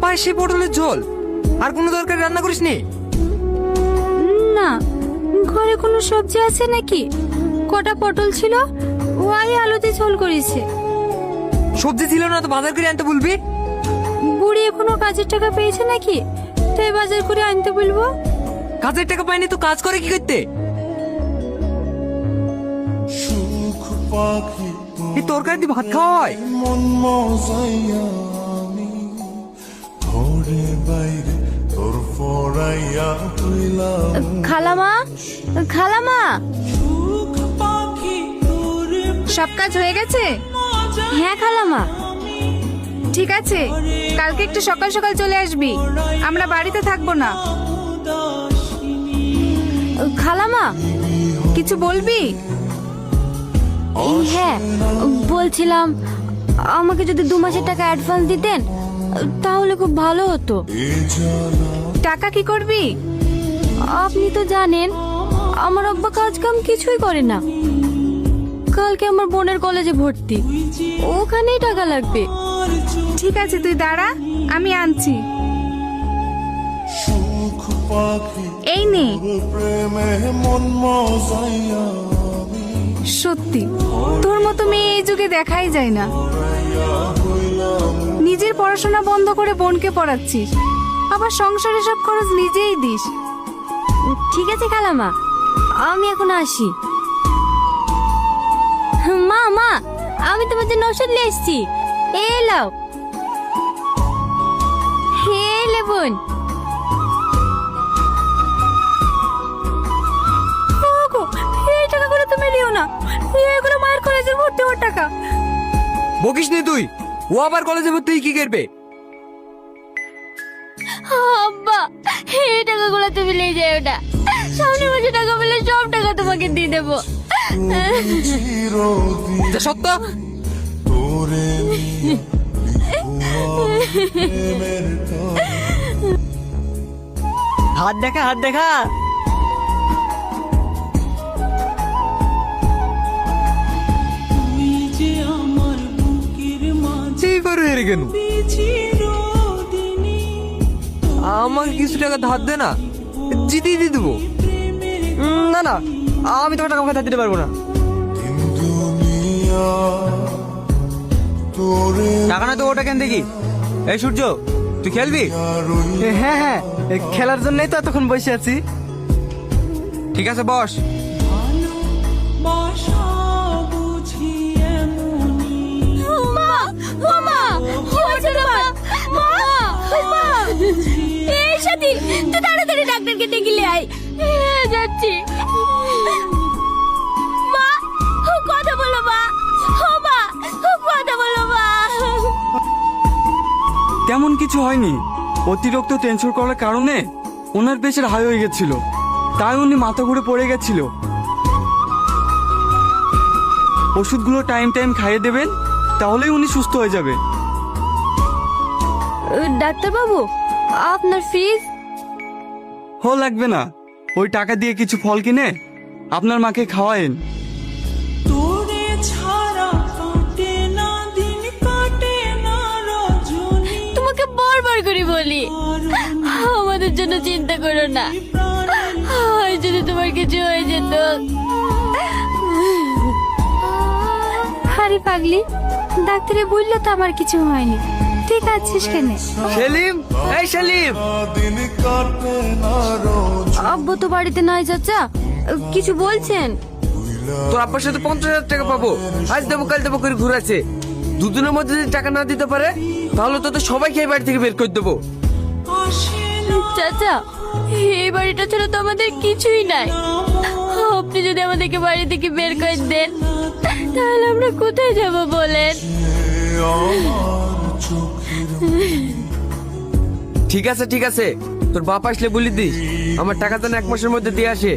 পাশে পটলের ঝোল, আর কোনো তরকারি রান্না করিসনি? না, ঘরে কোনো সবজি আছে নাকি? কটা পটল ছিল, ওই আলুতে ঝোল করেছে। সবজি ছিল না তো বাজার করে আনতে বলবি। বুড়ি এখনো কাজের টাকা পেয়েছে নাকি, তাই বাজার করে আনতে বলবো। কাজের টাকা পাইনি তো কাজ করে কি করতে? এই তরকারি দিয়ে ভাত খাওয়া হয়? খালামা, খালামা, সব কাজ হয়ে গেছে? হ্যাঁ খালামা। ঠিক আছে, কালকে একটু সকাল সকাল চলে আসবি, আমরা বাড়িতে থাকবো না। খালামা, কিছু বলবি? হ্যাঁ বলছিলাম, আমাকে যদি 2 মাসের টাকা অ্যাডভান্স দিতেন তাহলে খুব ভালো হতো। টাকা কি করবি? আপনি তো জানেন আমার আব্বা কাজ কাম কিছুই করে না। কালকে আমার বোনের কলেজে ভর্তি, ওখানেই টাকা লাগবে। ঠিক আছে, তুই দাঁড়া, আমি আনছি। এই নে। সত্যি তোর মতো মেয়ে এই যুগে দেখাই যায় না। নিজের পড়াশোনা বন্ধ করে বোনকে পড়াচ্ছিস, আবার সংসারে সব খরচ নিজেই দিস। ঠিক আছে খালামা, আমি এখন আসি। মা মা, আমি তোমার জন্য ওষুধ নিয়ে এসছি, এই লাও। এই লে বোন। ওগো, এই টাকাগুলো তুমি দিও না, এগুলো মায়ের কলেজে ভর্তি হওয়ার টাকা। বকিস নি তুই, ও আবার কলেজে ভর্তি কি করবে? আব্বা, এই টাকাগুলো তুমি নিয়ে যাও না, সামনের মাসে টাকা পেলে সব টাকা তোমাকে দিয়ে দেবো। যা সত্য। হাত দেখা, হাত দেখা। এইবার হেরে কেন? আমাকে কিছু টাকা ধার দে না, জিতেই দিয়ে দেবো। না না, আমি তোমার টাকা ধার দিতে পারবো না। টাকা না তো ওটা কেন দেখি। এই সূর্য, তুই খেলবি? হ্যাঁ হ্যাঁ, খেলার জন্যই তো এতক্ষণ বসে আছি। ঠিক আছে বস। মা, ও মা, কি হয়েছে তোমার? মা, মা, এই সাথী, তুই তাড়াতাড়ি ডাক্তারকে ডেকে নিয়ে আয়। যাচ্ছি। মা, কথা বলো মা, ও মা, কথা বলো মা। তেমন কিছু হয়নি, অতিরিক্ত টেনশন করার কারণে ওনার প্রেশার হাই হয়ে গেছিল, তাই উনি মাথা ঘুরে পড়ে গেছিল। ওষুধগুলো টাইম টাইম খাইয়ে দেবেন, তাহলেই উনি সুস্থ হয়ে যাবে। ডাক্তার বাবু, আপনার ফিস? লাগবে না, ওই টাকা দিয়ে কিছু ফল কিনে আপনার মাকে খাওয়ায়েন। তোমাকে বারবার করে বলি, আমাদের জন্য চিন্তা করো না, আর যদি তোমার কিছু হয়ে যেত। আরে পাগলি, ডাক্তারে বললো তো আমার কিছু হয়নি, ঠিক আছিস কেন? সেলিম, এই সেলিম। আব্বু তো বাড়িতে নাই চাচা, কিছু বলছেন? তোর আব্বার সাথে 50,000 টাকা পাবো, আজ দেবো কাল দেবো করে ঘুরাচ্ছে। দুদিনের মধ্যে যদি টাকা না দিতে পারে তাহলে তো সবাইকে এই বাড়ি থেকে বের করে দেবো। চাচা, এই বাড়িটা ছাড়া তো আমাদের কিছুই নাই, আপনি যদি আমাদেরকে বাড়ি থেকে বের করে দেন তাহলে আমরা কোথায় যাব বলেন? ঠিক আছে ঠিক আছে, তোর বাপ আসলে বলি দিস আমার টাকা যেন 1 মাসের মধ্যে দিয়ে আসে।